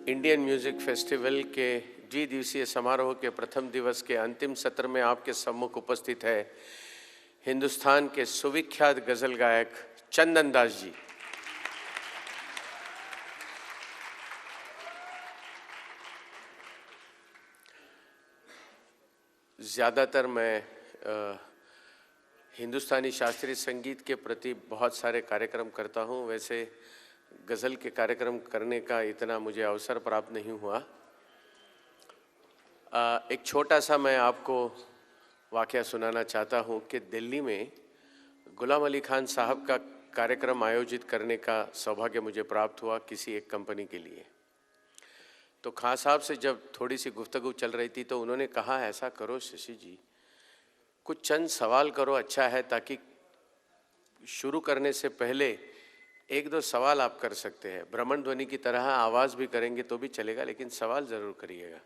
Indian music festival के द्विदिवसीय समारोह के प्रथम दिवस के अंतिम सत्र में आपके सम्मुख उपस्थित है हिंदुस्तान के सुविख्यात गजल गायक चंदन दास जी। ज़्यादातर मैं हिंदुस्तानी शास्त्रीय संगीत के प्रति बहुत सारे कार्यक्रम करता हूँ, वैसे गज़ल के कार्यक्रम करने का इतना मुझे अवसर प्राप्त नहीं हुआ। एक छोटा सा मैं आपको वाक़या सुनाना चाहता हूँ कि दिल्ली में गुलाम अली खान साहब का कार्यक्रम आयोजित करने का सौभाग्य मुझे प्राप्त हुआ किसी एक कंपनी के लिए। तो खान साहब से जब थोड़ी सी गुफ्तगू चल रही थी तो उन्होंने कहा, ऐसा करो शशि जी, कुछ चंद सवाल करो, अच्छा है, ताकि शुरू करने से पहले एक दो सवाल आप कर सकते हैं। भ्रमण ध्वनि की तरह आवाज़ भी करेंगे तो भी चलेगा, लेकिन सवाल ज़रूर करिएगा।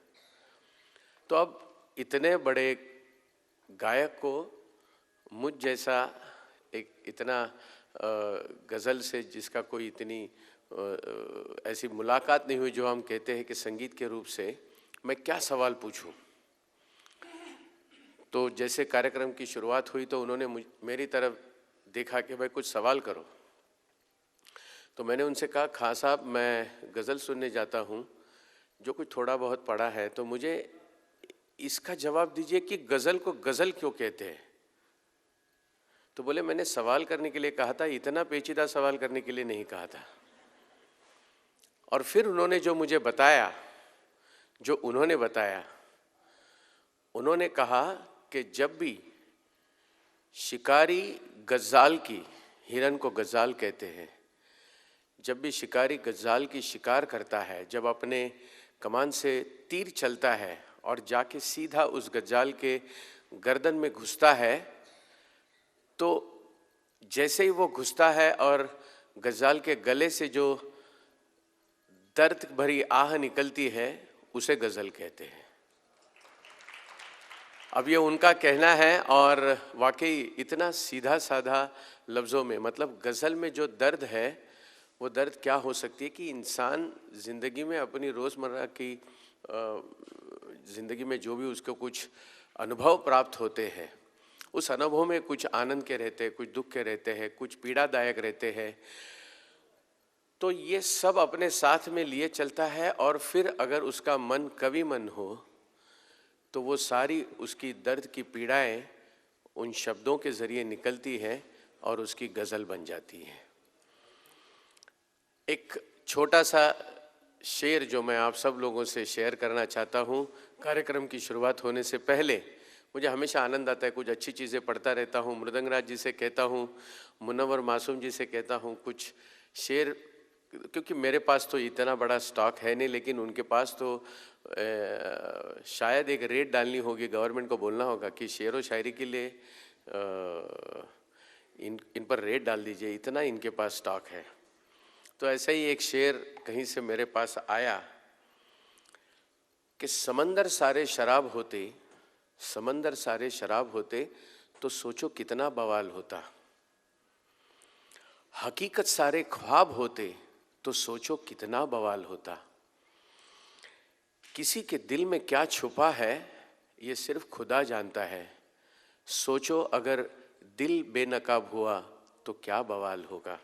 तो अब इतने बड़े गायक को मुझ जैसा एक इतना गज़ल से जिसका कोई इतनी ऐसी मुलाकात नहीं हुई, जो हम कहते हैं कि संगीत के रूप से, मैं क्या सवाल पूछूं। तो जैसे कार्यक्रम की शुरुआत हुई तो उन्होंने मेरी तरफ देखा कि भाई कुछ सवाल करो। तो मैंने उनसे कहा, खान साहब मैं गज़ल सुनने जाता हूँ, जो कुछ थोड़ा बहुत पढ़ा है, तो मुझे इसका जवाब दीजिए कि गज़ल को गज़ल क्यों कहते हैं। तो बोले, मैंने सवाल करने के लिए कहा था, इतना पेचीदा सवाल करने के लिए नहीं कहा था। और फिर उन्होंने जो मुझे बताया, उन्होंने कहा कि जब भी शिकारी गज़ाल की, हिरन को गज़ाल कहते हैं, जब भी शिकारी गज़ाल की शिकार करता है, जब अपने कमान से तीर चलता है और जाके सीधा उस गज़ाल के गर्दन में घुसता है, तो जैसे ही वो घुसता है और गज़ाल के गले से जो दर्द भरी आह निकलती है, उसे गज़ल कहते हैं। अब ये उनका कहना है और वाकई इतना सीधा साधा लफ्ज़ों में, मतलब गज़ल में जो दर्द है वो दर्द क्या हो सकती है कि इंसान ज़िंदगी में अपनी रोज़मर्रा की ज़िंदगी में जो भी उसको कुछ अनुभव प्राप्त होते हैं, उस अनुभव में कुछ आनंद के रहते हैं, कुछ दुख के रहते हैं, कुछ पीड़ादायक रहते हैं, तो ये सब अपने साथ में लिए चलता है। और फिर अगर उसका मन कवि मन हो तो वो सारी उसकी दर्द की पीड़ाएं उन शब्दों के ज़रिए निकलती हैं और उसकी गज़ल बन जाती है। एक छोटा सा शेर जो मैं आप सब लोगों से शेयर करना चाहता हूँ। कार्यक्रम की शुरुआत होने से पहले मुझे हमेशा आनंद आता है, कुछ अच्छी चीज़ें पढ़ता रहता हूँ, मृदंगराज जी से कहता हूँ, मुनव्वर मासूम जी से कहता हूँ कुछ शेर, क्योंकि मेरे पास तो इतना बड़ा स्टॉक है नहीं, लेकिन उनके पास तो शायद एक रेट डालनी होगी, गवर्नमेंट को बोलना होगा कि शेर व शायरी के लिए इन पर रेट डाल दीजिए, इतना इनके पास स्टॉक है। तो ऐसा ही एक शेर कहीं से मेरे पास आया कि समंदर सारे शराब होते तो सोचो कितना बवाल होता, हकीकत सारे ख्वाब होते तो सोचो कितना बवाल होता, किसी के दिल में क्या छुपा है ये सिर्फ खुदा जानता है, सोचो अगर दिल बेनकाब हुआ तो क्या बवाल होगा।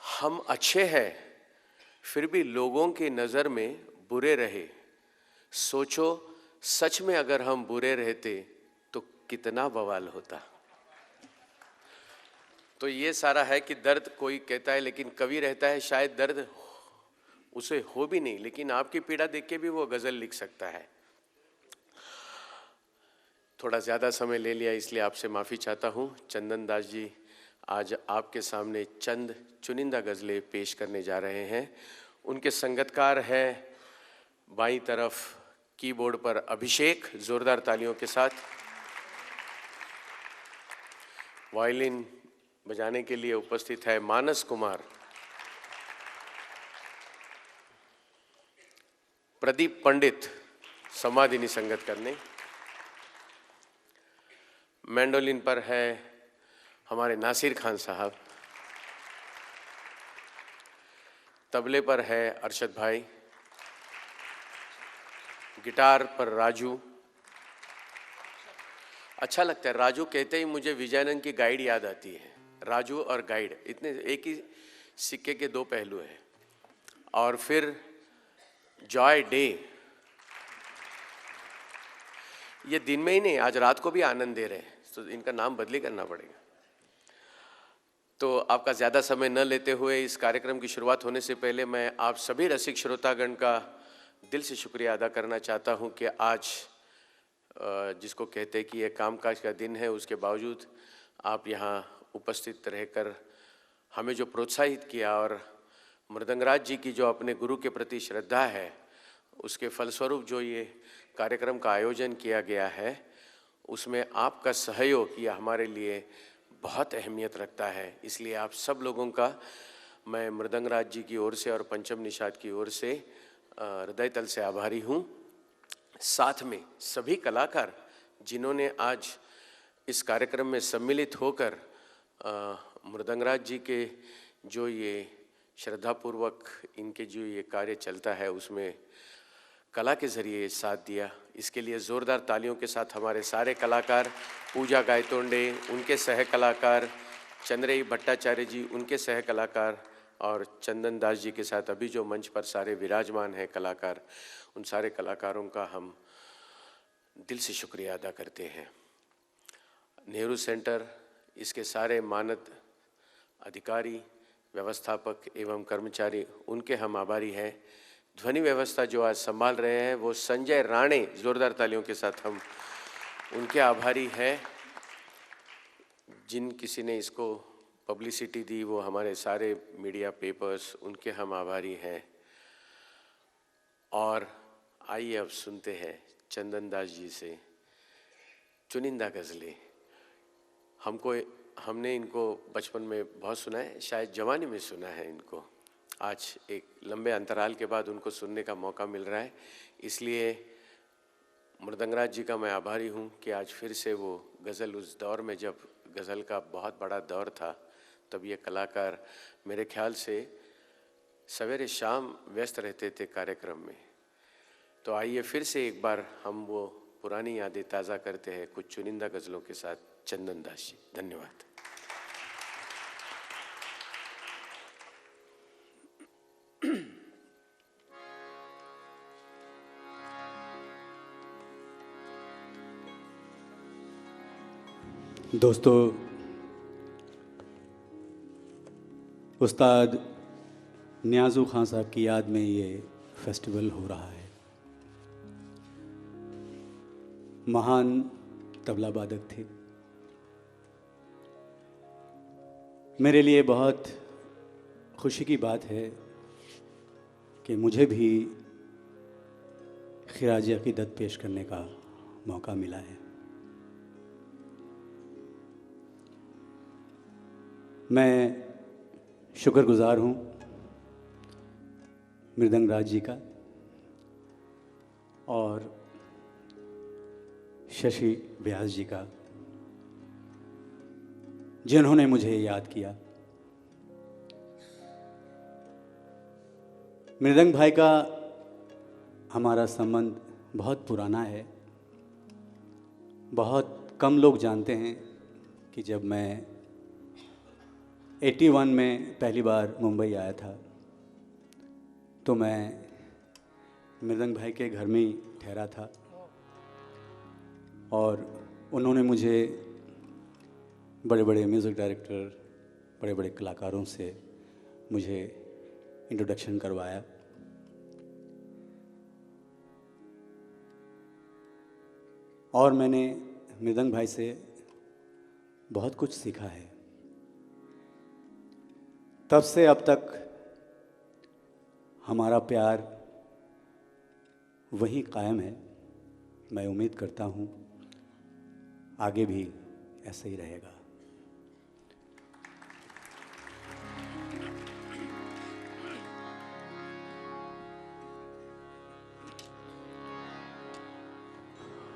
हम अच्छे हैं फिर भी लोगों की नज़र में बुरे रहे, सोचो सच में अगर हम बुरे रहते तो कितना बवाल होता। तो ये सारा है कि दर्द कोई कहता है, लेकिन कवि रहता है शायद दर्द उसे हो भी नहीं, लेकिन आपकी पीड़ा देख के भी वो गज़ल लिख सकता है। थोड़ा ज़्यादा समय ले लिया इसलिए आपसे माफ़ी चाहता हूँ। चंदन दास जी आज आपके सामने चंद चुनिंदा गज़लें पेश करने जा रहे हैं। उनके संगतकार हैं बाईं तरफ कीबोर्ड पर अभिषेक, जोरदार तालियों के साथ। वायलिन बजाने के लिए उपस्थित है मानस कुमार। प्रदीप पंडित समाधिनी संगत करने। मैंडोलिन पर है हमारे नासिर खान साहब। तबले पर है अरशद भाई। गिटार पर राजू। अच्छा लगता है, राजू कहते ही मुझे विजयानंद की गाइड याद आती है। राजू और गाइड इतने एक ही सिक्के के दो पहलू हैं। और फिर जॉय डे, ये दिन में ही नहीं, आज रात को भी आनंद दे रहे हैं, तो इनका नाम बदली करना पड़ेगा। तो आपका ज़्यादा समय न लेते हुए इस कार्यक्रम की शुरुआत होने से पहले मैं आप सभी रसिक श्रोतागण का दिल से शुक्रिया अदा करना चाहता हूं कि आज जिसको कहते हैं कि ये कामकाज का दिन है, उसके बावजूद आप यहाँ उपस्थित रहकर हमें जो प्रोत्साहित किया और मृदंगराज जी की जो अपने गुरु के प्रति श्रद्धा है, उसके फलस्वरूप जो ये कार्यक्रम का आयोजन किया गया है, उसमें आपका सहयोग ये हमारे लिए बहुत अहमियत रखता है। इसलिए आप सब लोगों का मैं मृदंगराज जी की ओर से और पंचम निषाद की ओर से हृदय तल से आभारी हूँ। साथ में सभी कलाकार जिन्होंने आज इस कार्यक्रम में सम्मिलित होकर मृदंगराज जी के जो ये श्रद्धापूर्वक इनके जो ये कार्य चलता है उसमें कला के ज़रिए साथ दिया, इसके लिए ज़ोरदार तालियों के साथ हमारे सारे कलाकार, पूजा गायतोंडे, उनके सह कलाकार, चंद्रेई भट्टाचार्य जी, उनके सह कलाकार, और चंदन दास जी के साथ अभी जो मंच पर सारे विराजमान हैं कलाकार, उन सारे कलाकारों का हम दिल से शुक्रिया अदा करते हैं। नेहरू सेंटर, इसके सारे मानद अधिकारी, व्यवस्थापक एवं कर्मचारी, उनके हम आभारी हैं। ध्वनि व्यवस्था जो आज संभाल रहे हैं वो संजय राणे, जोरदार तालियों के साथ हम उनके आभारी हैं। जिन किसी ने इसको पब्लिसिटी दी वो हमारे सारे मीडिया पेपर्स, उनके हम आभारी हैं। और आइए अब सुनते हैं चंदन दास जी से चुनिंदा गज़लें। हमने इनको बचपन में बहुत सुना है, शायद जवानी में सुना है इनको। आज एक लंबे अंतराल के बाद उनको सुनने का मौका मिल रहा है, इसलिए मृदंगराज जी का मैं आभारी हूँ कि आज फिर से वो गज़ल, उस दौर में जब गज़ल का बहुत बड़ा दौर था, तब ये कलाकार मेरे ख्याल से सवेरे शाम व्यस्त रहते थे कार्यक्रम में। तो आइए फिर से एक बार हम वो पुरानी यादें ताज़ा करते हैं कुछ चुनिंदा गज़लों के साथ। चंदन दास जी, धन्यवाद। दोस्तों, उस्ताद नियाज़ू खान साहब की याद में ये फेस्टिवल हो रहा है। महान तबला वादक थे। मेरे लिए बहुत खुशी की बात है कि मुझे भी खिराज अक़ीदत पेश करने का मौका मिला है। मैं शुक्रगुज़ार हूँ मृदंगराज जी का और शशि व्यास जी का, जिन्होंने मुझे याद किया। मृदंग भाई का हमारा संबंध बहुत पुराना है। बहुत कम लोग जानते हैं कि जब मैं 81 में पहली बार मुंबई आया था तो मैं मृदंग भाई के घर में ही ठहरा था और उन्होंने मुझे बड़े बड़े म्यूज़िक डायरेक्टर, बड़े बड़े कलाकारों से मुझे इंट्रोडक्शन करवाया। और मैंने मृदंग भाई से बहुत कुछ सीखा है। तब से अब तक हमारा प्यार वहीं कायम है। मैं उम्मीद करता हूँ आगे भी ऐसे ही रहेगा।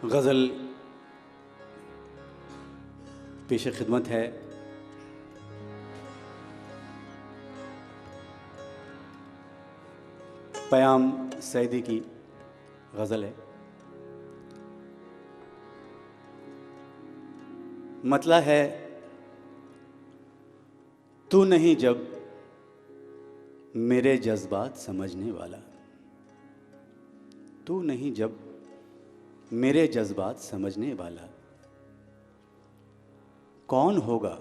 गज़ल पेश खिदमत है। पयाम सैदी की गज़ल है। मतला है, तू नहीं जब मेरे जज्बात समझने वाला, तू नहीं जब मेरे जज्बात समझने वाला, कौन होगा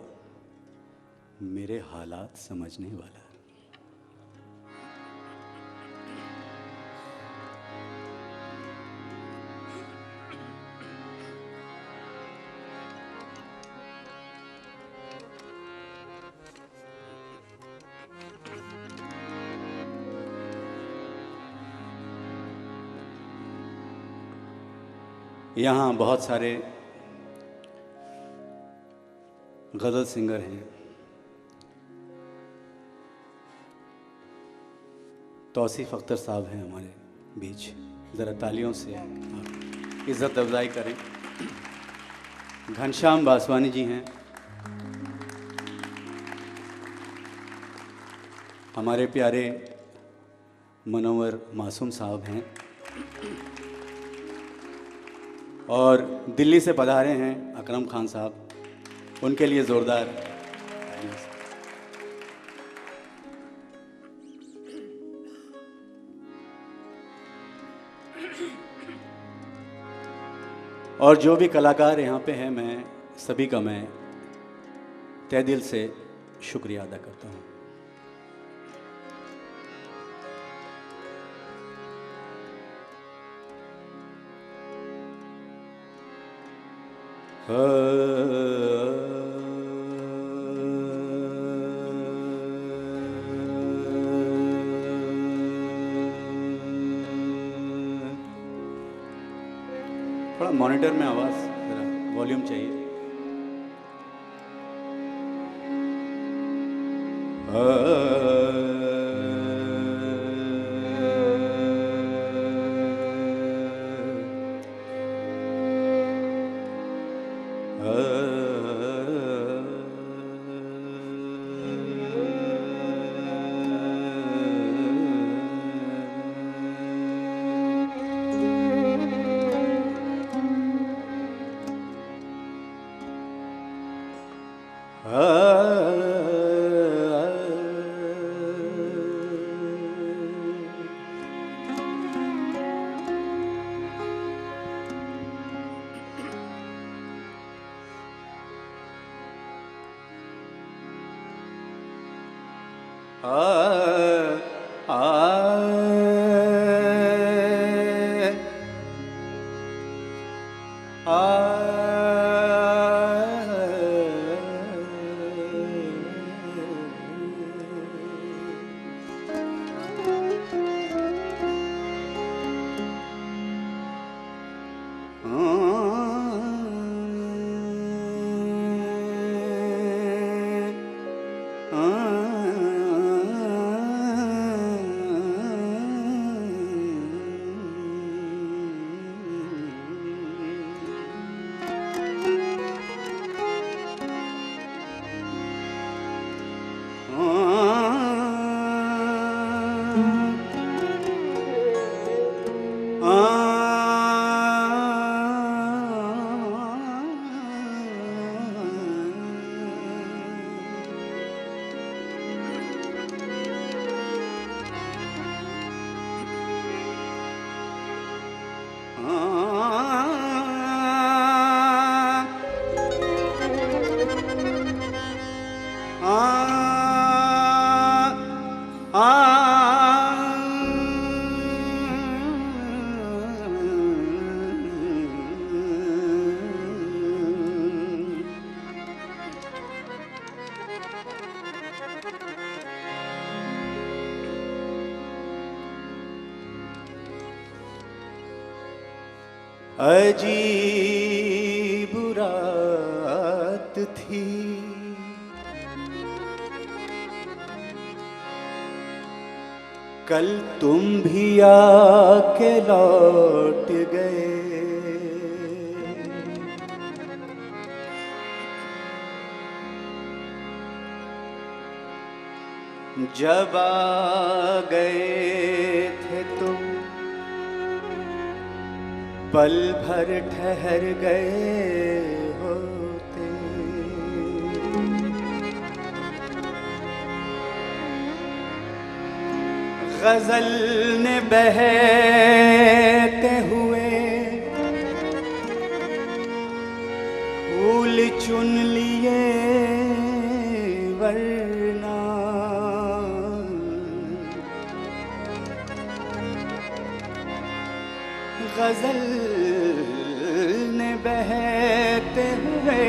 मेरे हालात समझने वाला। यहाँ बहुत सारे गज़ल सिंगर हैं। तौसीफ़ अख्तर साहब हैं हमारे बीच, ज़रा तालियों से आप इज़्ज़त अफ़ज़ाई करें। घनश्याम बासवानी जी हैं, हमारे प्यारे मनोवर मासूम साहब हैं, और दिल्ली से पधारे हैं अकरम खान साहब, उनके लिए ज़ोरदार। और जो भी कलाकार यहाँ पे हैं, मैं सभी का मैं तहे दिल से शुक्रिया अदा करता हूँ। थोड़ा मॉनिटर में आवाज़, ज़रा वॉल्यूम चाहिए। अजीब रात थी, कल तुम भी आके लौट गए। जब आ गए थे तुम पल भर ठहर गए होते। गजल ने बहते हुए फूल चुन लिए, वरना गजल ने बहते हुए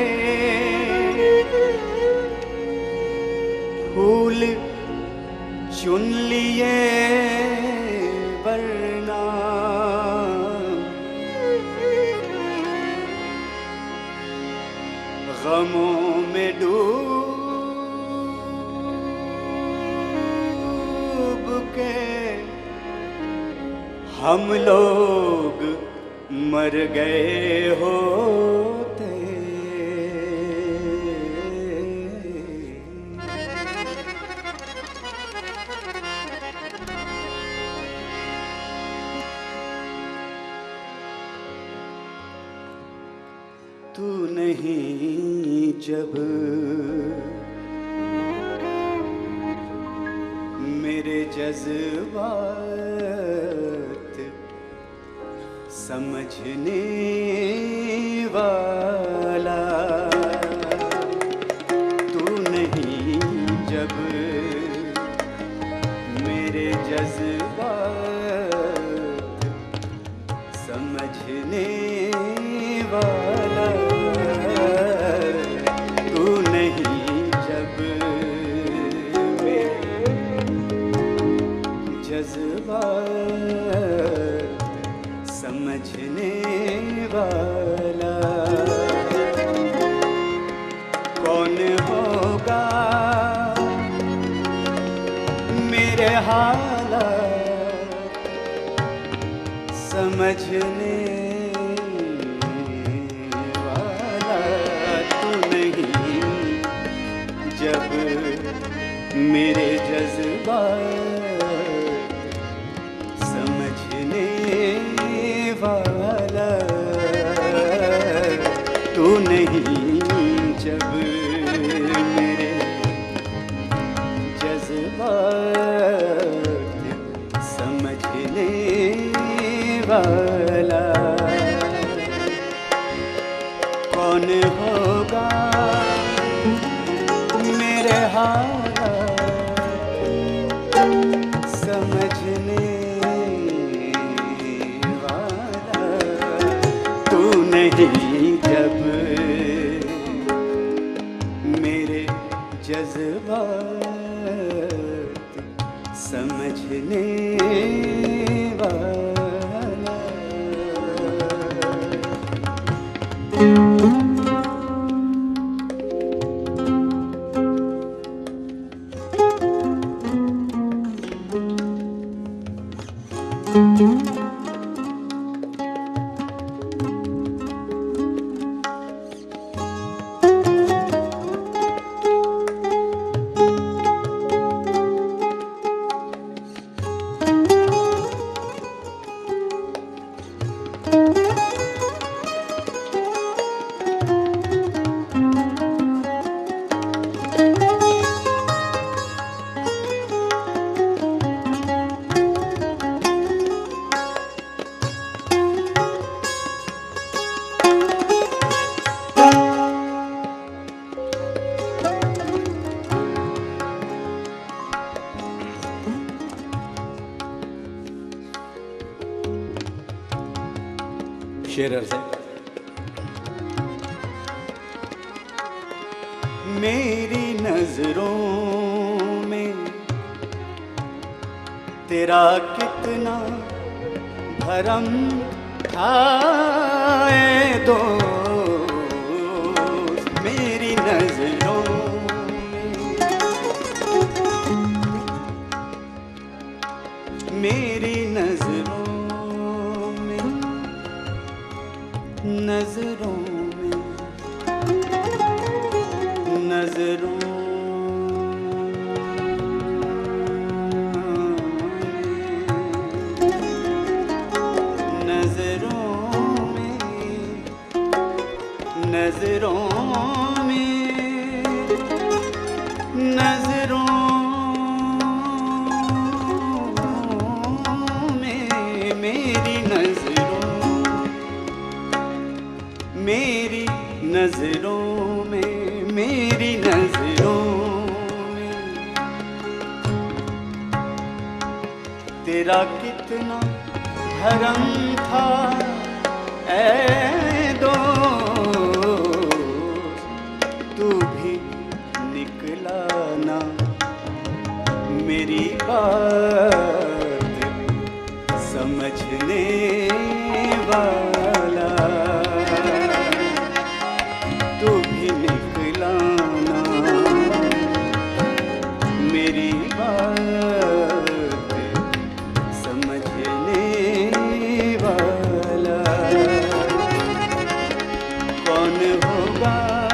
फूल चुन लिए, वरना गमों में डूब के हम लोग मर गए होते। तू नहीं जब मेरे जज्बात समझने वाला, तू नहीं जब मेरे जज्बात समझने वाला, तू नहीं जब मेरे जज्बात समझने वाला। कौन होगा मेरे हालात समझने वाला, तू नहीं जब मेरे जज्बात समझने वाला, तू नहीं जब मेरे जज्बात समझने वाला। कौन होगा मेरे हालात समझने वाला, तू नहीं जब मेरे जज्बात समझने वाला। शेर अर्ज़ है। मेरी नजरों में तेरा कितना भरम था, ए दोस्त मेरी नजरों मेरी नजरों में नजरों में नजरों नजरों में नजरों में मेरी नजरों में मेरी नजरों में तेरा कितना भरम था ऐ तू भी निकला ना मेरी बात समझने वाला तू भी निकला ना मेरी बात समझने वाला कौन होगा